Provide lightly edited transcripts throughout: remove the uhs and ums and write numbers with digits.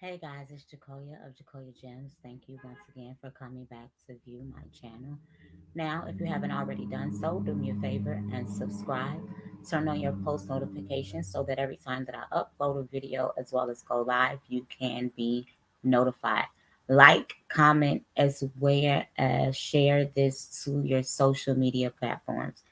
Hey guys, it's Jacoya of Jacoya Gems. Thank you once again for coming back to view my channel. Now, if you haven't already done so, do me a favor and subscribe. Turn on your post notifications so that every time that I upload a video as well as go live, you can be notified. Like, comment, as well as share this to your social media platforms.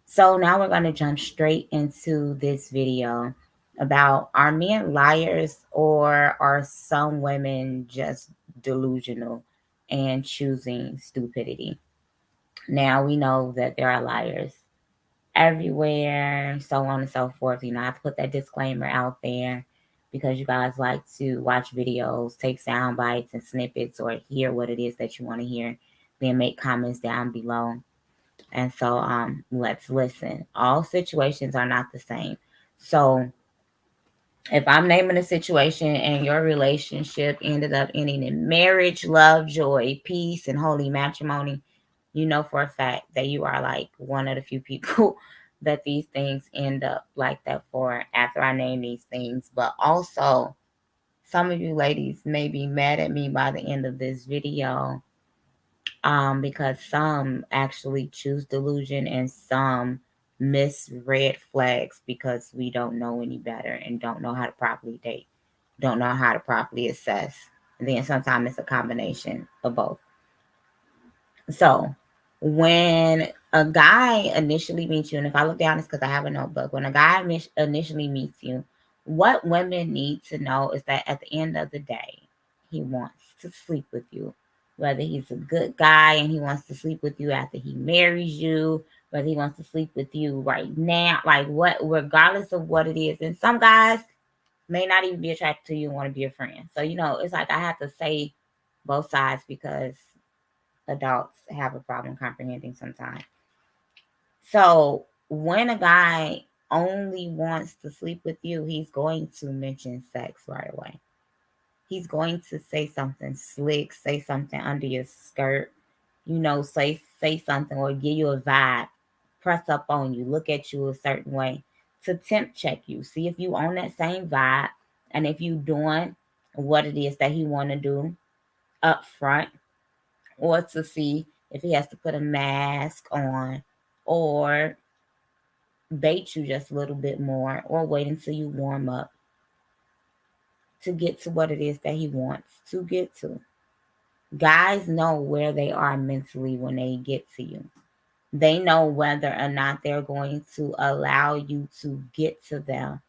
So now we're going to jump straight into this video about, are men liars, or are some women just delusional and choosing stupidity? Now we know that there are liars everywhere, so on and so forth. I have to put that disclaimer out there because you guys like to watch videos, take sound bites and snippets, or hear what it is that you want to hear, then make comments down below. And so let's listen. All situations are not the same. So if I'm naming a situation and your relationship ended up ending in marriage, love, joy, peace, and holy matrimony, you know for a fact that you are like one of the few people that these things end up like that for after I name these things. But also, some of you ladies may be mad at me by the end of this video, because some actually choose delusion and some miss red flags because we don't know any better and don't know how to properly date, don't know how to properly assess. And then sometimes it's a combination of both. So when a guy initially meets you, and if I look down, it's because I have a notebook. When a guy initially meets you, what women need to know is that at the end of the day, he wants to sleep with you. Whether he's a good guy and he wants to sleep with you after he marries you, whether he wants to sleep with you right now, like what, regardless of what it is. And some guys may not even be attracted to you and want to be a friend. So, it's like I have to say both sides because adults have a problem comprehending sometimes. So when a guy only wants to sleep with you, he's going to mention sex right away. He's going to say something slick, say something under your skirt, say something or give you a vibe, press up on you, look at you a certain way to tempt check you. See if you on that same vibe and if you doing what it is that he want to do up front, or to see if he has to put a mask on or bait you just a little bit more or wait until you warm up to get to what it is that he wants to get to. Guys know where they are mentally when they get to you. They know whether or not they're going to allow you to get to them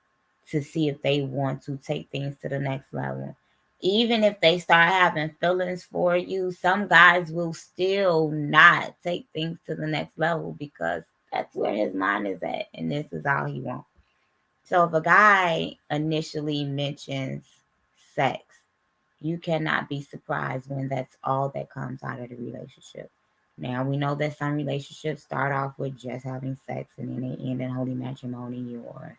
to see if they want to take things to the next level. Even if they start having feelings for you, some guys will still not take things to the next level because that's where his mind is at and this is all he wants. So if a guy initially mentions sex, you cannot be surprised when that's all that comes out of the relationship. Now, we know that some relationships start off with just having sex and then they end in holy matrimony or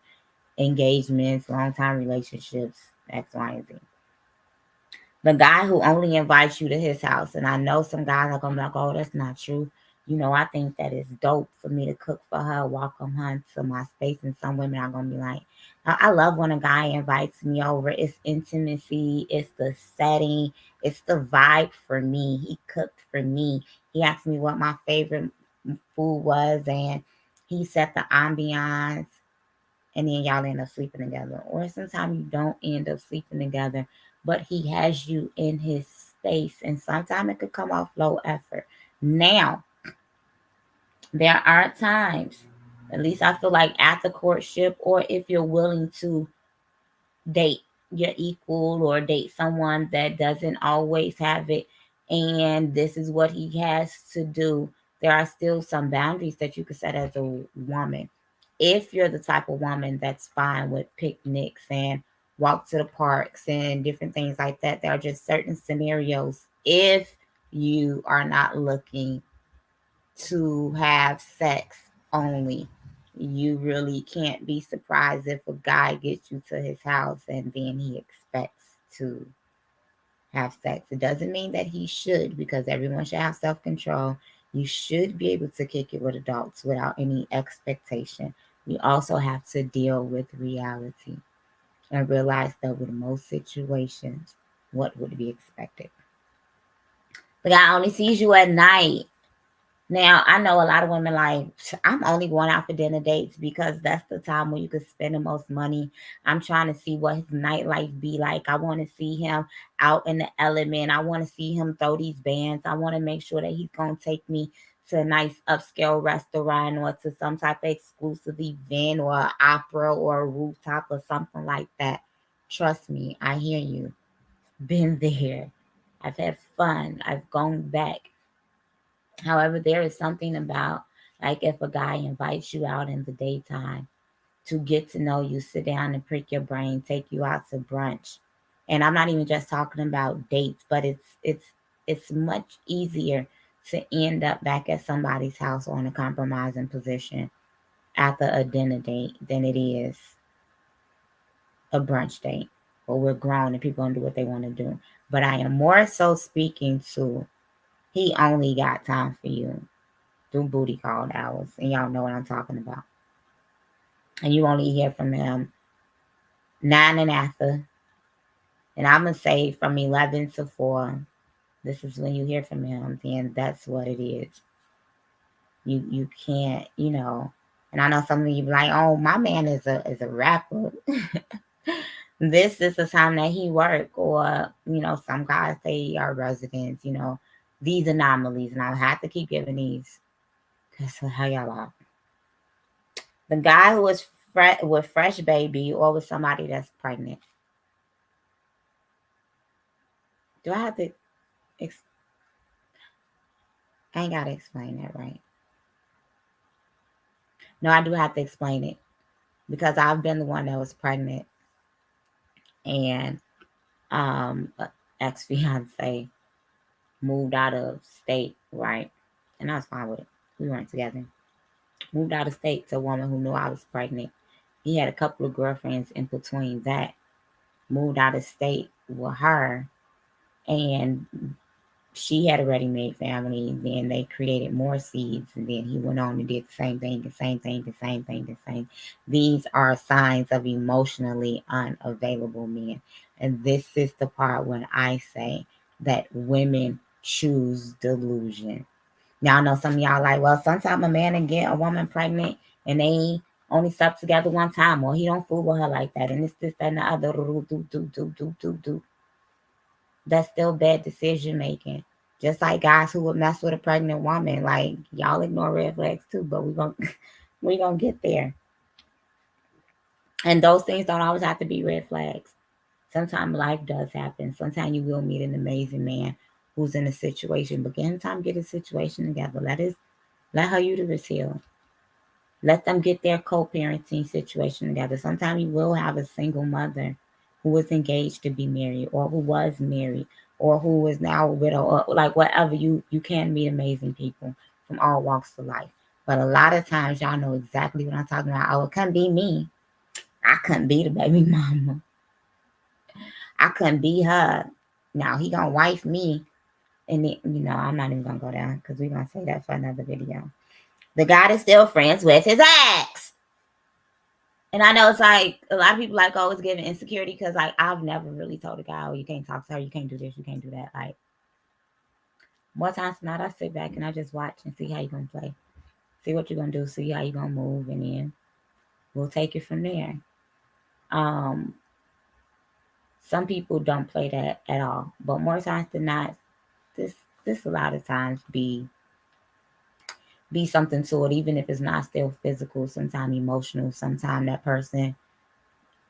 engagements, long time relationships, X, Y, and Z. The guy who only invites you to his house, and I know some guys are gonna be like, "Oh, that's not true." I think that it's dope for me to cook for her, welcome her to my space. And some women are gonna be like, I love when a guy invites me over. It's intimacy, it's the setting, it's the vibe for me. He cooked for me. He asked me what my favorite food was, and he set the ambiance, and then y'all end up sleeping together. Or sometimes you don't end up sleeping together, but he has you in his space, and sometimes it could come off low effort. Now, there are times, at least I feel like after courtship, or if you're willing to date your equal or date someone that doesn't always have it, and this is what he has to do, there are still some boundaries that you could set as a woman. If you're the type of woman that's fine with picnics and walk to the parks and different things like that, there are just certain scenarios. If you are not looking to have sex only, you really can't be surprised if a guy gets you to his house and then he expects to have sex. It doesn't mean that he should, because everyone should have self control. You should be able to kick it with adults without any expectation. We also have to deal with reality and realize that with most situations, What would be expected? The guy only sees you at night. Now, I know a lot of women like, I'm only going out for dinner dates because that's the time where you could spend the most money. I'm trying to see what his nightlife be like. I want to see him out in the element. I want to see him throw these bands. I want to make sure that he's going to take me to a nice upscale restaurant or to some type of exclusive event or an opera or a rooftop or something like that. Trust me, I hear you. Been there. I've had fun. I've gone back. However, there is something about like if a guy invites you out in the daytime to get to know you, sit down and prick your brain, take you out to brunch. And I'm not even just talking about dates, but it's much easier to end up back at somebody's house on a compromising position after a dinner date than it is a brunch date. Well, we're grown and people gonna do what they want to do. But I am more so speaking to he only got time for you through booty call hours, and y'all know what I'm talking about. And you only hear from him 9 and after, and I'm gonna say from 11 to 4. This is when you hear from him. Then that's what it is. You can't, And I know some of you be like, oh, my man is a rapper. This is the time that he work, or some guys say are residents. These anomalies, and I have to keep giving these because how y'all are. The guy who was with fresh baby or with somebody that's pregnant. Do I have to? I ain't gotta explain that, right? No, I do have to explain it because I've been the one that was pregnant and ex fiance moved out of state, right? And I was fine with it. We weren't together. Moved out of state to a woman who knew I was pregnant. He had a couple of girlfriends in between that. Moved out of state with her, and she had a ready-made family. Then they created more seeds, and then he went on and did the same thing, the same thing, the same thing, the same. These are signs of emotionally unavailable men, and this is the part when I say that women choose delusion. Now I know some of y'all like, well, sometimes a man can get a woman pregnant and they only slept together one time, or he don't fool with her like that, and this, that, and the other. Do. That's still bad decision making. Just like guys who would mess with a pregnant woman, like y'all ignore red flags too, but we gonna get there. And those things don't always have to be red flags. Sometimes life does happen. Sometimes you will meet an amazing man who's in a situation, but give him time to get his situation together. Let her uterus heal. Let them get their co-parenting situation together. Sometimes you will have a single mother who was engaged to be married, or who was married, or who is now a widow, or like whatever. You can meet amazing people from all walks of life. But a lot of times y'all know exactly what I'm talking about. Oh, it couldn't be me. I couldn't be the baby mama. I couldn't be her. Now he gonna wife me. And then, I'm not even gonna go down because we're gonna say that for another video. The guy is still friends with his ex. And I know it's like a lot of people like always giving insecurity because like I've never really told a guy, oh, you can't talk to her, you can't do this, you can't do that. Like more times than not, I sit back and I just watch and see how you're gonna play, see what you're gonna do, see how you're gonna move, and then we'll take it from there. Um, some people don't play that at all, but more times than not, this a lot of times be something to it, even if it's not still physical, sometimes emotional, sometimes that person.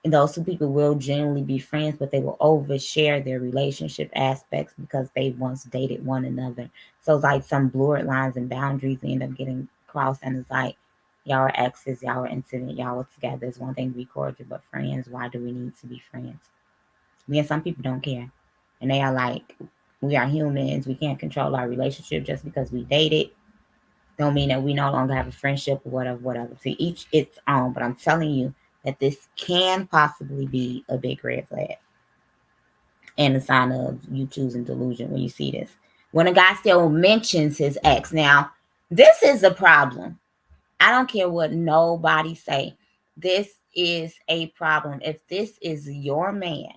And those two people will generally be friends, but they will overshare their relationship aspects because they once dated one another. So it's like some blurred lines and boundaries end up getting crossed, and it's like y'all are exes, y'all are intimate, y'all are together. It's one thing to be cordial, but friends, why do we need to be friends? Then some people don't care, and they are like, we are humans. We can't control our relationship just because we dated. Don't mean that we no longer have a friendship or whatever, whatever. To each its own. But I'm telling you that this can possibly be a big red flag and a sign of you choosing delusion when you see this. When a guy still mentions his ex. Now, this is a problem. I don't care what nobody say. This is a problem. If this is your man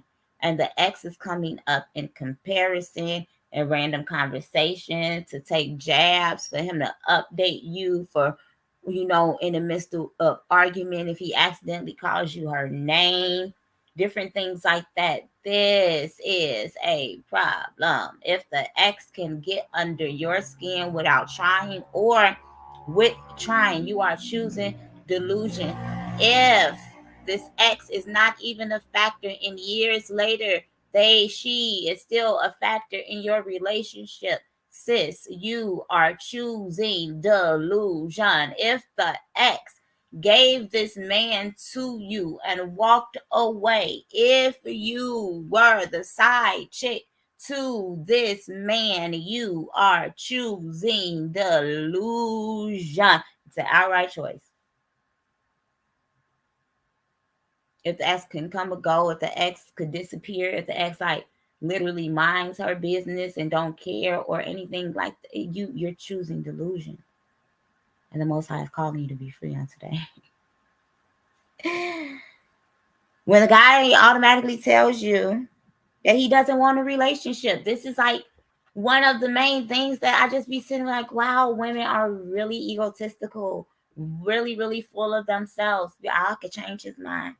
and the ex is coming up in comparison and random conversation to take jabs for him to update you for, in the midst of argument, if he accidentally calls you her name, different things like that. This is a problem. If the ex can get under your skin without trying, or with trying, you are choosing delusion. If this ex is not even a factor in years later, she is still a factor in your relationship. Sis, you are choosing delusion. If the ex gave this man to you and walked away, if you were the side chick to this man, you are choosing delusion. It's an outright choice. If the ex can come or go, if the ex could disappear, if the ex like literally minds her business and don't care or anything like that, you're choosing delusion. And the Most High is calling you to be free on today. When the guy automatically tells you that he doesn't want a relationship, this is like one of the main things that I just be sitting like, wow, women are really egotistical, really, really full of themselves. I could change his mind.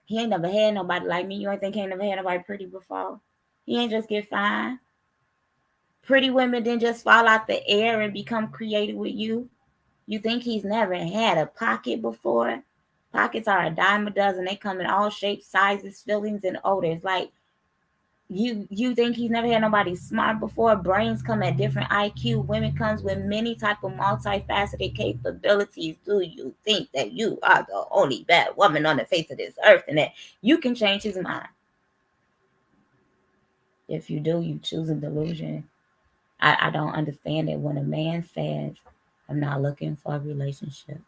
He ain't never had nobody like me. You ain't think he ain't never had nobody pretty before? He ain't just get fine. Pretty women didn't just fall out the air and become created with you. You think he's never had a pocket before? Pockets are a dime a dozen. They come in all shapes, sizes, fillings, and odors. Like, you think he's never had nobody smart before? Brains come at different IQ. Women comes with many type of multifaceted capabilities. Do you think that you are the only bad woman on the face of this earth and that you can change his mind? If you do, you choose a delusion. I don't understand it when a man says, I'm not looking for a relationship.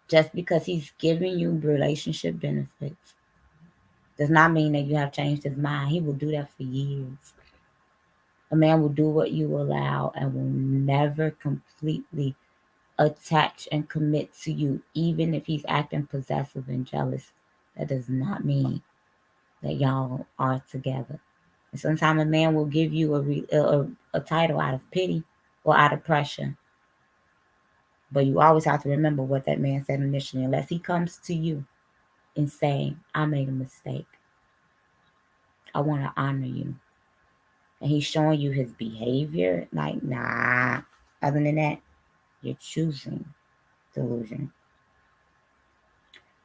Just because he's giving you relationship benefits does not mean that you have changed his mind. He will do that for years. A man will do what you allow and will never completely attach and commit to you, even if he's acting possessive and jealous. That does not mean that y'all are together. And sometimes a man will give you a title out of pity or out of pressure. But you always have to remember what that man said initially, unless he comes to you and saying, I made a mistake. I want to honor you. And he's showing you his behavior. Like, nah. Other than that, you're choosing delusion.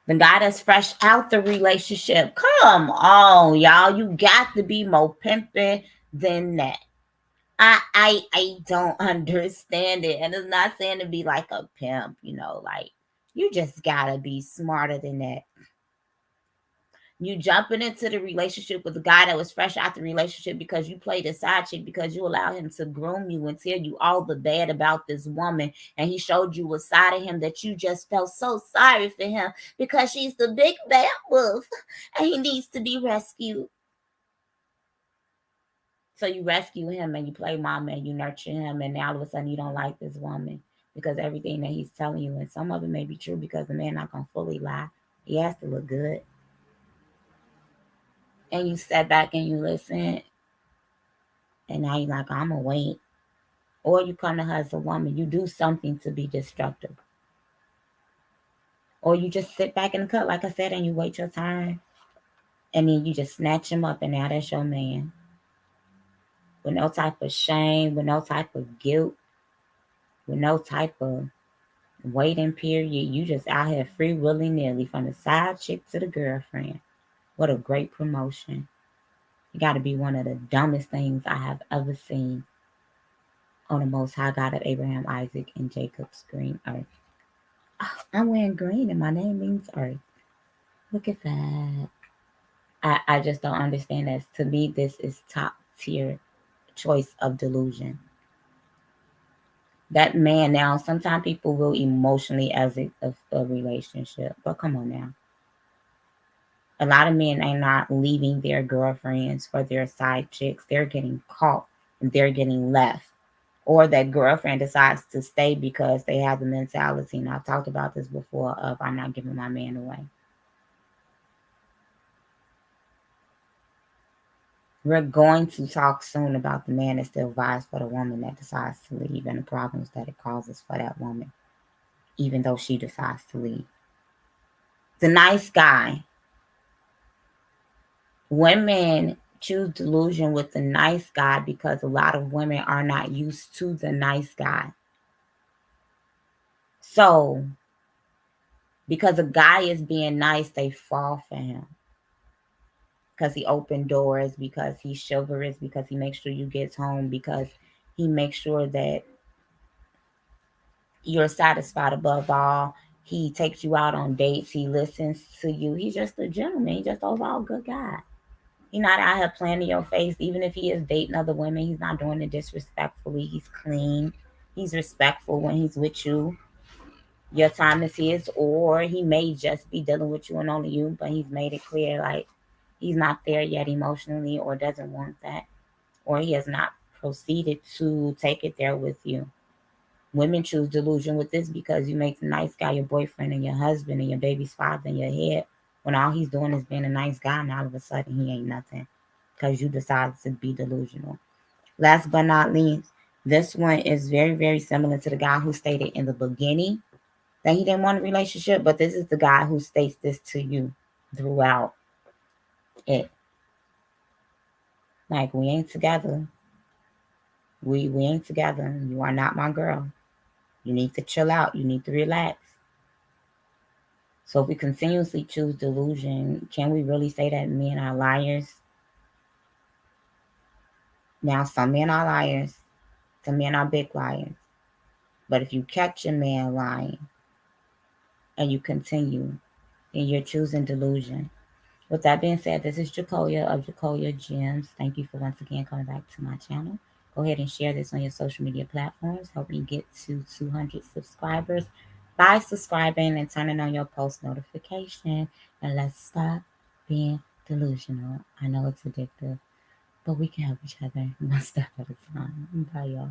The guy that's fresh out the relationship. Come on, y'all. You got to be more pimping than that. I don't understand it. And it's not saying to be like a pimp, like you just gotta be smarter than that. You jumping into the relationship with a guy that was fresh out the relationship because you played a side chick, because you allowed him to groom you and tell you all the bad about this woman, and he showed you a side of him that you just felt so sorry for him because she's the big bad wolf and he needs to be rescued. So you rescue him and you play mama and you nurture him, and now all of a sudden you don't like this woman because everything that he's telling you, and some of it may be true because the man not gonna fully lie. He has to look good. And you step back and you listen, and now you're like, I'm gonna wait. Or you come to her as a woman, you do something to be destructive. Or you just sit back in the cut, like I said, and you wait your turn. And then you just snatch him up, and now that's your man. With no type of shame, with no type of guilt, with no type of waiting period. You just out here free willy-nilly from the side chick to the girlfriend. What a great promotion. You got to be one of the dumbest things I have ever seen on the Most High God of Abraham, Isaac, and Jacob's green earth. Oh, I'm wearing green and my name means earth. Look at that. I just don't understand that. To me, this is top tier choice of delusion. That man, now, sometimes people will emotionally exit a relationship, but come on now. A lot of men are not leaving their girlfriends for their side chicks. They're getting caught and they're getting left. Or that girlfriend decides to stay because they have the mentality, and I've talked about this before, of I'm not giving my man away. We're going to talk soon about the man that still vies for the woman that decides to leave and the problems that it causes for that woman, even though she decides to leave. The nice guy. Women choose delusion with the nice guy because a lot of women are not used to the nice guy. So, because a guy is being nice, they fall for him. Because he opened doors, because he's chivalrous, because he makes sure you get home, because he makes sure that you're satisfied above all. He takes you out on dates. He listens to you. He's just a gentleman. He's just overall good guy. He's not out here playing in your face. Even if he is dating other women, he's not doing it disrespectfully. He's clean. He's respectful when he's with you. Your time is his, or he may just be dealing with you and only you, but he's made it clear like he's not there yet emotionally or doesn't want that, or he has not proceeded to take it there with you. Women choose delusion with this because you make the nice guy your boyfriend and your husband and your baby's father in your head when all he's doing is being a nice guy and all of a sudden he ain't nothing because you decided to be delusional. Last but not least, this one is very, very similar to the guy who stated in the beginning that he didn't want a relationship, but this is the guy who states this to you throughout it. Like, we ain't together. We ain't together. You are not my girl. You need to chill out. You need to relax. So if we continuously choose delusion, can we really say that men are liars? Now, some men are liars. Some men are big liars. But if you catch a man lying and you continue, then you're choosing delusion. With that being said, this is Jacoya of Jacoya Gems. Thank you for once again coming back to my channel. Go ahead and share this on your social media platforms. Help me get to 200 subscribers by subscribing and turning on your post notification. And let's stop being delusional. I know it's addictive, but we can help each other one step at a time. Bye, y'all.